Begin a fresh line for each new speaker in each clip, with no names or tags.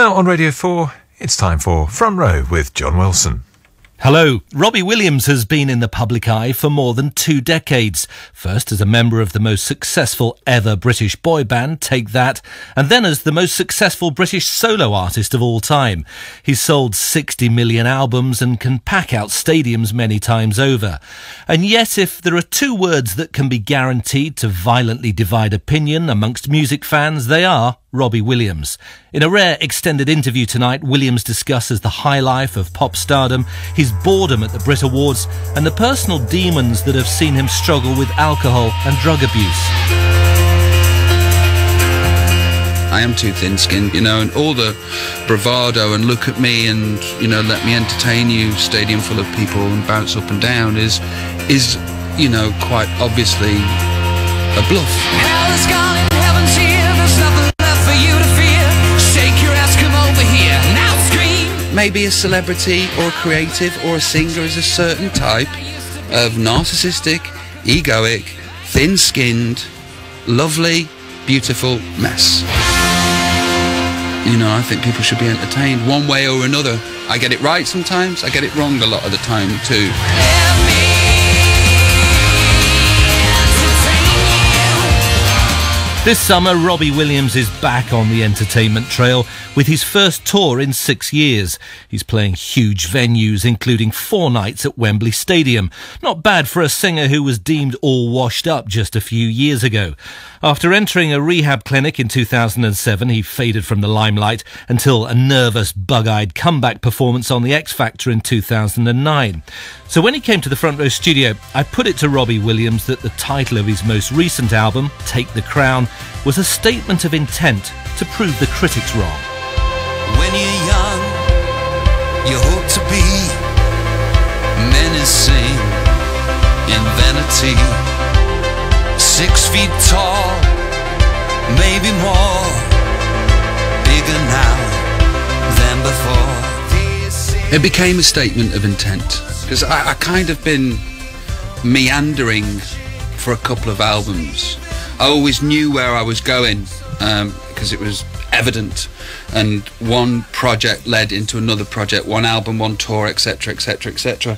Now on Radio 4, it's time for Front Row with John Wilson.
Hello. Robbie Williams has been in the public eye for more than 2 decades. First as a member of the most successful ever British boy band, Take That, and then as the most successful British solo artist of all time. He's sold 60 million albums and can pack out stadiums many times over. And yet, if there are 2 words that can be guaranteed to violently divide opinion amongst music fans, they are Robbie Williams. In a rare extended interview tonight, Williams discusses the high life of pop stardom, his boredom at the Brit Awards, and the personal demons that have seen him struggle with alcohol and drug abuse.
I am too thin-skinned, and all the bravado and look at me and, let me entertain you, stadium full of people and bounce up and down is quite obviously a bluff.
Hell is gone and heaven's here, there's nothing left for you to fear. Shake your ass, come over here, now scream.
Maybe a celebrity or a creative or a singer is a certain type of narcissistic, egoic, thin-skinned, lovely, beautiful mess. I think people should be entertained one way or another. I get it right sometimes, I get it wrong a lot of the time too.
This summer, Robbie Williams is back on the entertainment trail with his first tour in 6 years. He's playing huge venues, including 4 nights at Wembley Stadium. Not bad for a singer who was deemed all washed up just a few years ago. After entering a rehab clinic in 2007, he faded from the limelight until a nervous, bug-eyed comeback performance on The X Factor in 2009. So when he came to the Front Row studio, I put it to Robbie Williams that the title of his most recent album, Take the Crown, was a statement of intent to prove the critics wrong.
When you're young, you hope to be menacing in vanity. 6 feet tall, maybe more, bigger now than before.
It became a statement of intent because I kind of been meandering for a couple of albums. I always knew where I was going because it was evident, and one project led into another project, one album, one tour, etc, etc, etc.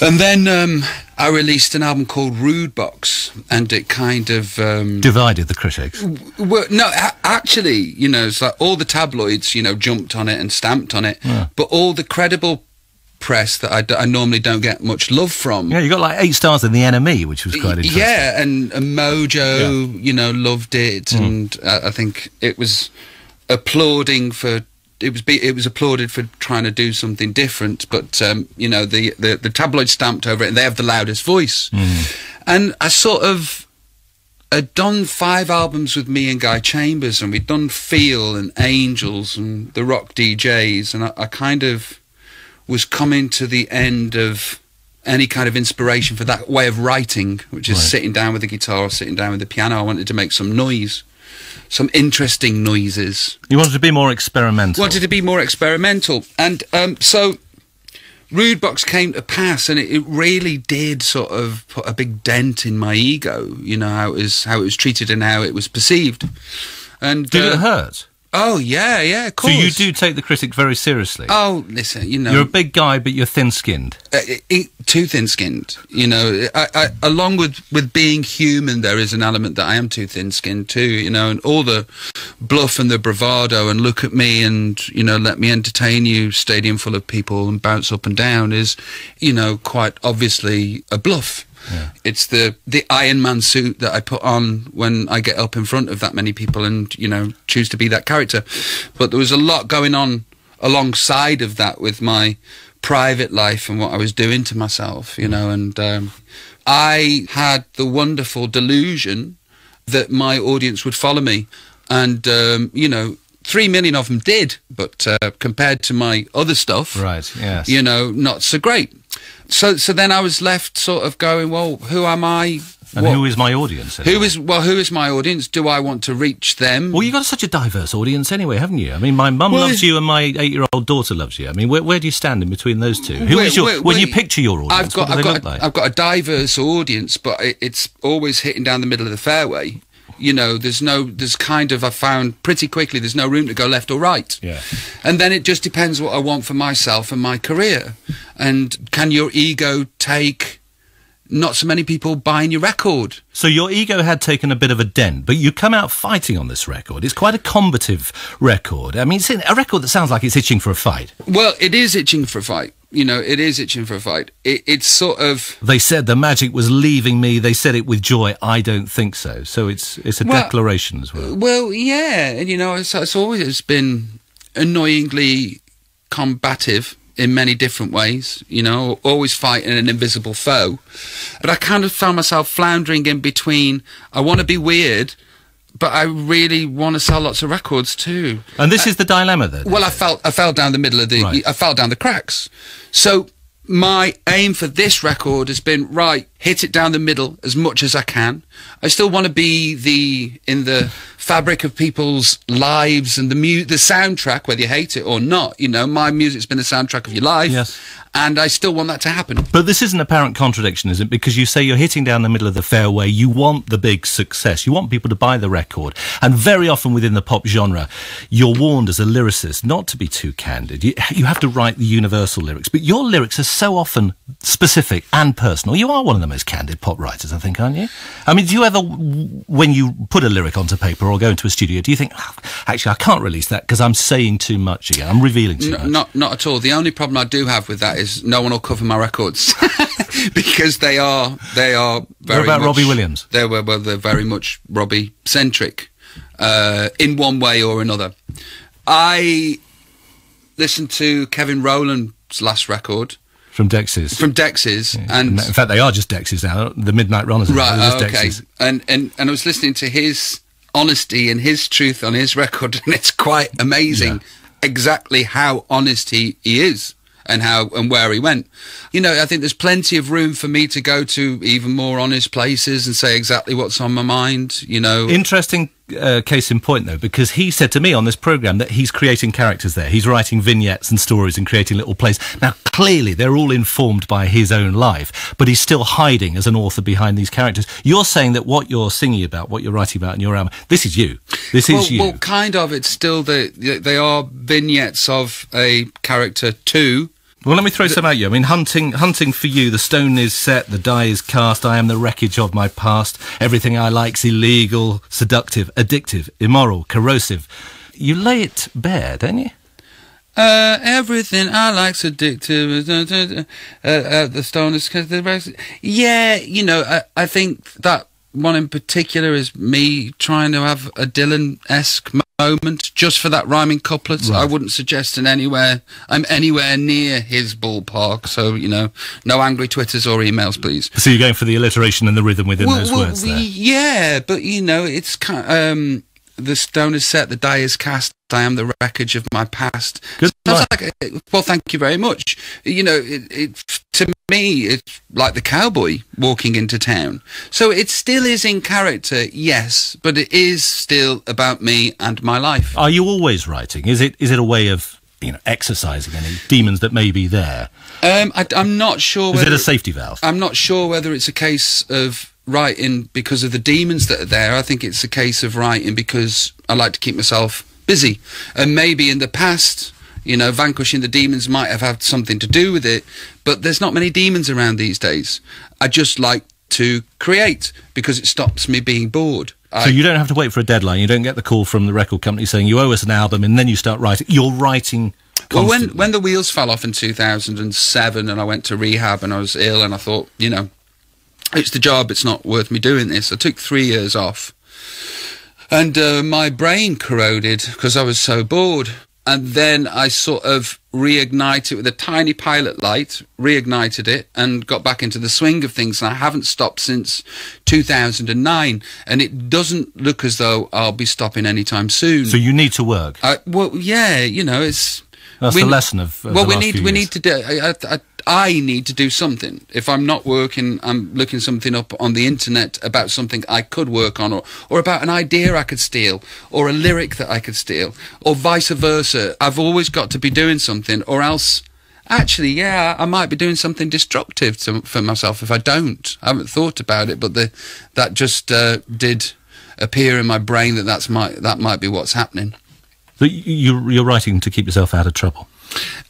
And then I released an album called Rude Box, and it kind of
divided the critics.
No, actually, it's like all the tabloids, jumped on it and stamped on it,
yeah.
But all the credible press that I normally don't get much love from.
Yeah, you got like 8 stars in the NME, which was quite interesting.
Yeah, and Mojo, yeah. Loved it, and I think it was applauding for. It was applauded for trying to do something different, but the tabloid stamped over it, and they have the loudest voice. And I sort of had done 5 albums with me and Guy Chambers, and we'd done Feel and Angels and the Rock DJs, and I kind of was coming to the end of any kind of inspiration for that way of writing, which is sitting down with the guitar or sitting down with the piano. I wanted to make some noise. Some interesting noises.
You wanted to be more experimental.
And so Rude Box came to pass, and it really did sort of put a big dent in my ego, how it was treated and how it was perceived. And
did it hurt?
Oh, yeah, of course.
So you do take the critic very seriously?
Oh, listen,
You're a big guy, but you're thin-skinned.
Too thin-skinned, I along with being human, there is an element that I am too thin-skinned too, and all the bluff and the bravado and look at me and, let me entertain you, stadium full of people and bounce up and down is, quite obviously a bluff. Yeah. It's the Iron Man suit that I put on when I get up in front of that many people and, choose to be that character. But there was a lot going on alongside of that with my private life and what I was doing to myself, and I had the wonderful delusion that my audience would follow me. And, 3 million of them did, but compared to my other stuff,
right, yes.
Not so great. So then I was left sort of going, well, who am I?
And who is my audience? Anyway?
Who is my audience? Do I want to reach them?
Well, you've got such a diverse audience anyway, haven't you? I mean, my mum loves you and my 8-year-old daughter loves you. I mean, where do you stand in between those two? When you picture your audience, what do they look like?
I've got a diverse audience, but it's always hitting down the middle of the fairway. You know, I found pretty quickly there's no room to go left or right.
Yeah.
And then it just depends what I want for myself and my career. And can your ego take not so many people buying your record?
So your ego had taken a bit of a dent, but you come out fighting on this record. It's quite a combative record. I mean, it's a record that sounds like it's itching for a fight.
Well, it is itching for a fight. You know, it is itching for a fight. It's sort of...
They said the magic was leaving me. They said it with joy. I don't think so. So it's a declaration as well.
Well, yeah. And, you know, it's always been annoyingly combative in many different ways, you know, always fighting an invisible foe. But I kind of found myself floundering in between, I want to be weird, but I really want to sell lots of records too.
And this is the dilemma then?
Well, I fell down the middle of the...
Right.
I fell down the cracks. So my aim for this record has been, right, hit it down the middle as much as I can. I still want to be in the fabric of people's lives and the soundtrack, whether you hate it or not. You know, my music's been the soundtrack of your life.
Yes.
And I still want that to happen.
But this is an apparent contradiction, isn't it? Because you say you're hitting down the middle of the fairway, you want the big success, you want people to buy the record, and very often within the pop genre, you're warned as a lyricist not to be too candid. You have to write the universal lyrics, but your lyrics are so often specific and personal. You are one of the most candid pop writers, I think, aren't you? I mean, do you ever, when you put a lyric onto paper or go into a studio, do you think, oh, actually, I can't release that because I'm saying too much again, I'm revealing too much?
Not at all. The only problem I do have with that is no one will cover my records because they are very
What about
much,
Robbie Williams?
They're very much Robbie centric in one way or another. I listened to Kevin Rowland's last record
From Dexys.
Yeah. And
in fact, they are just Dexys now. The Midnight Runners.
Right. Okay.
Dexys.
And I was listening to his honesty and his truth on his record, and it's quite amazing exactly how honest he is. And where he went. You know, I think there's plenty of room for me to go to even more honest places and say exactly what's on my mind, you know.
Interesting case in point, though, because he said to me on this programme that he's creating characters there. He's writing vignettes and stories and creating little plays. Now, clearly, they're all informed by his own life, but he's still hiding as an author behind these characters. You're saying that what you're singing about, what you're writing about in your album, this is you. This is you.
Well, kind of. It's still they are vignettes of a character too.
Well, let me throw some at you. I mean, hunting for you. The stone is set, the die is cast. I am the wreckage of my past. Everything I like's illegal, seductive, addictive, immoral, corrosive. You lay it bare, don't you?
Everything I like's addictive. The stone is cast. Yeah, you know, I think that one in particular is me trying to have a Dylan-esque moment just for that rhyming couplet. Right. I wouldn't suggest I'm anywhere near his ballpark, so, you know, no angry Twitters or emails, please.
So you're going for the alliteration and the rhythm within those words there?
Yeah, but, you know, it's kind the stone is set, the die is cast, I am the wreckage of my past.
Good.
Well, thank you very much. You know, to me, it's like the cowboy walking into town. So it still is in character, yes, but it is still about me and my life.
Are you always writing? Is it a way of, you know, exercising any demons that may be there?
I'm not sure.
Is it a safety valve?
I'm not sure whether it's a case of writing because of the demons that are there. I think it's a case of writing because I like to keep myself busy. And maybe in the past, you know, vanquishing the demons might have had something to do with it, but there's not many demons around these days. I just like to create because it stops me being bored.
So you don't have to wait for a deadline. You don't get the call from the record company saying you owe us an album and then you start writing. You're writing constantly.
Well, when the wheels fell off in 2007 and I went to rehab and I was ill and I thought, you know, it's the job, it's not worth me doing this. I took 3 years off. And my brain corroded because I was so bored. And then I sort of reignited it with a tiny pilot light, reignited it, and got back into the swing of things. And I haven't stopped since 2009. And it doesn't look as though I'll be stopping anytime soon.
So you need to work.
Well, yeah, you know, it's...
That's the lesson of the last few years.
We need to do... I need to do something. If I'm not working, I'm looking something up on the internet about something I could work on, or about an idea I could steal, or a lyric that I could steal, or vice versa. I've always got to be doing something, or else, actually, yeah, I might be doing something destructive for myself if I don't. I haven't thought about it, but that just did appear in my brain that might be what's happening.
So you're writing to keep yourself out of trouble?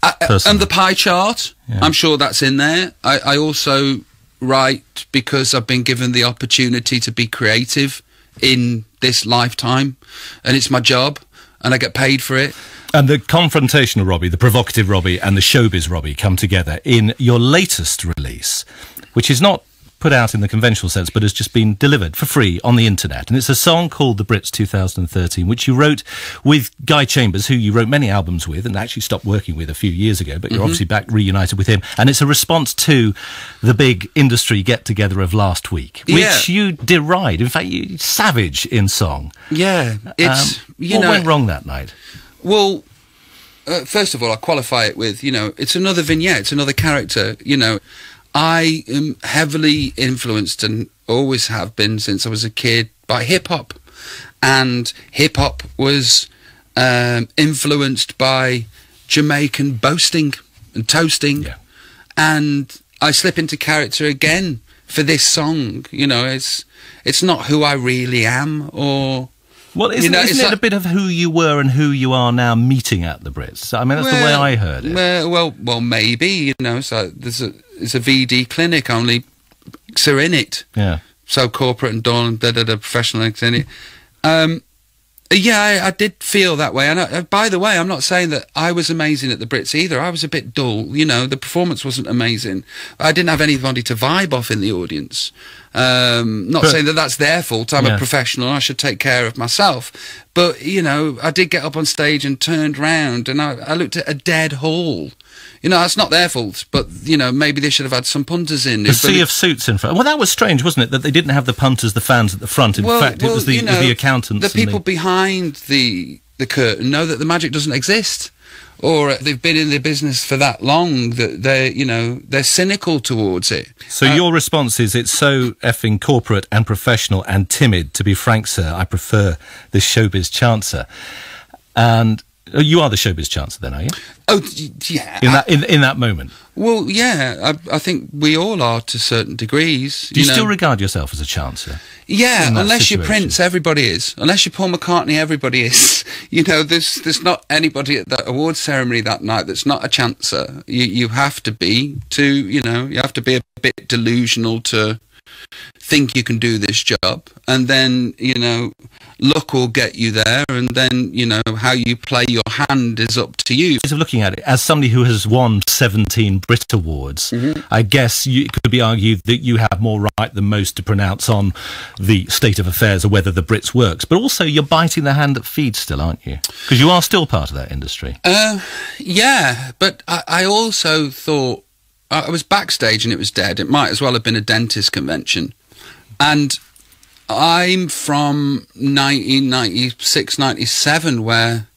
And the pie chart, yeah. I'm sure that's in there. I also write because I've been given the opportunity to be creative in this lifetime, and it's my job, and I get paid for it.
And the confrontational Robbie, the provocative Robbie, and the showbiz Robbie come together in your latest release, which is not put out in the conventional sense, but has just been delivered for free on the internet. And it's a song called The Brits 2013, which you wrote with Guy Chambers, who you wrote many albums with and actually stopped working with a few years ago, but you're obviously back reunited with him. And it's a response to the big industry get-together of last week, which you deride. In fact, you savage in song.
Yeah. It's,
what went wrong that night?
Well, first of all, I qualify it with, it's another vignette, it's another character, I am heavily influenced, and always have been since I was a kid, by hip-hop. And hip-hop was influenced by Jamaican boasting and toasting. Yeah. And I slip into character again for this song. It's not who I really am, or...
Well, isn't it a bit of who you were and who you are now meeting at the Brits? I mean, that's the way I heard it.
Well, maybe, So it's a VD clinic, only are in it. Yeah. So corporate and dull and professional in it. I did feel that way. And by the way, I'm not saying that I was amazing at the Brits either. I was a bit dull. The performance wasn't amazing. I didn't have anybody to vibe off in the audience. Not saying that that's their fault. I'm a professional. I should take care of myself. But, I did get up on stage and turned round, and I looked at a dead hall. That's not their fault, but, maybe they should have had some punters in.
The sea of suits in front. Well, that was strange, wasn't it, that they didn't have the punters, the fans at the front. In fact, it was the accountants.
The people behind the curtain know that the magic doesn't exist. Or they've been in the business for that long that they're cynical towards it.
So your response is, it's so effing corporate and professional and timid. To be frank, sir, I prefer this showbiz chancer. And you are the showbiz chancer, then, are you?
Oh, yeah.
In that moment.
Well, yeah. I think we all are to certain degrees.
Do you still regard yourself as a chancer?
Yeah, unless you're Prince, everybody is. Unless you're Paul McCartney, everybody is. There's not anybody at that awards ceremony that night that's not a chancer. You have to be you have to be a bit delusional to think you can do this job, and then luck will get you there, and then how you play your hand is up to you.
Looking at it as somebody who has won 17 Brit Awards, I guess it could be argued that you have more right than most to pronounce on the state of affairs or whether the Brits works, but also you're biting the hand that feeds still, aren't you? Because you are still part of that industry.
Yeah, but I also thought, I was backstage and it was dead. It might as well have been a dentist convention. And I'm from 1996, 97, where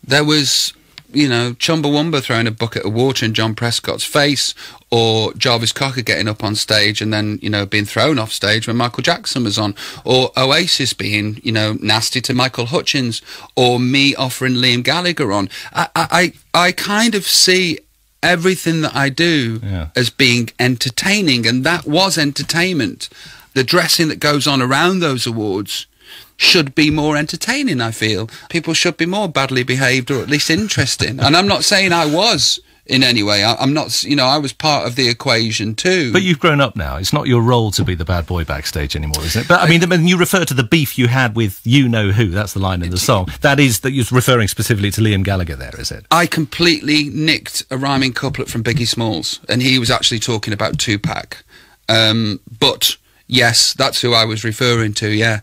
there was, Chumbawamba throwing a bucket of water in John Prescott's face, or Jarvis Cocker getting up on stage and then, being thrown off stage when Michael Jackson was on, or Oasis being, nasty to Michael Hutchins, or me offering Liam Gallagher on. I kind of see everything that I do as being entertaining, and that was entertainment. The dressing that goes on around those awards should be more entertaining, I feel. People should be more badly behaved, or at least interesting. And I'm not saying I was in any way. I'm not, I was part of the equation too.
But you've grown up now. It's not your role to be the bad boy backstage anymore, is it? But I mean, when you refer to the beef you had with you-know-who, that's the line in the song, that you're referring specifically to Liam Gallagher there, is it?
I completely nicked a rhyming couplet from Biggie Smalls, and he was actually talking about Tupac. But... yes, that's who I was referring to, yeah.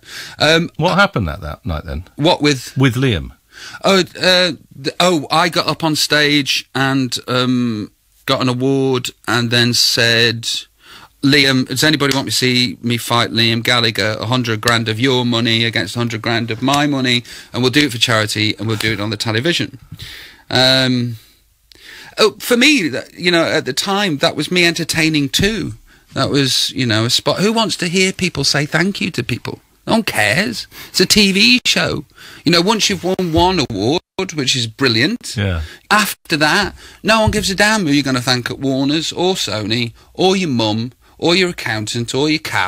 What happened that night then?
What with
Liam?
I got up on stage and got an award, and then said, Liam, does anybody want to see me fight Liam Gallagher? 100 grand of your money against 100 grand of my money, and we'll do it for charity, and we'll do it on the television. For me, at the time, that was me entertaining too. That was, a spot. Who wants to hear people say thank you to people? No one cares. It's a TV show. Once you've won one award, which is brilliant, after that, no one gives a damn who you're going to thank at Warner's or Sony or your mum or your accountant or your cat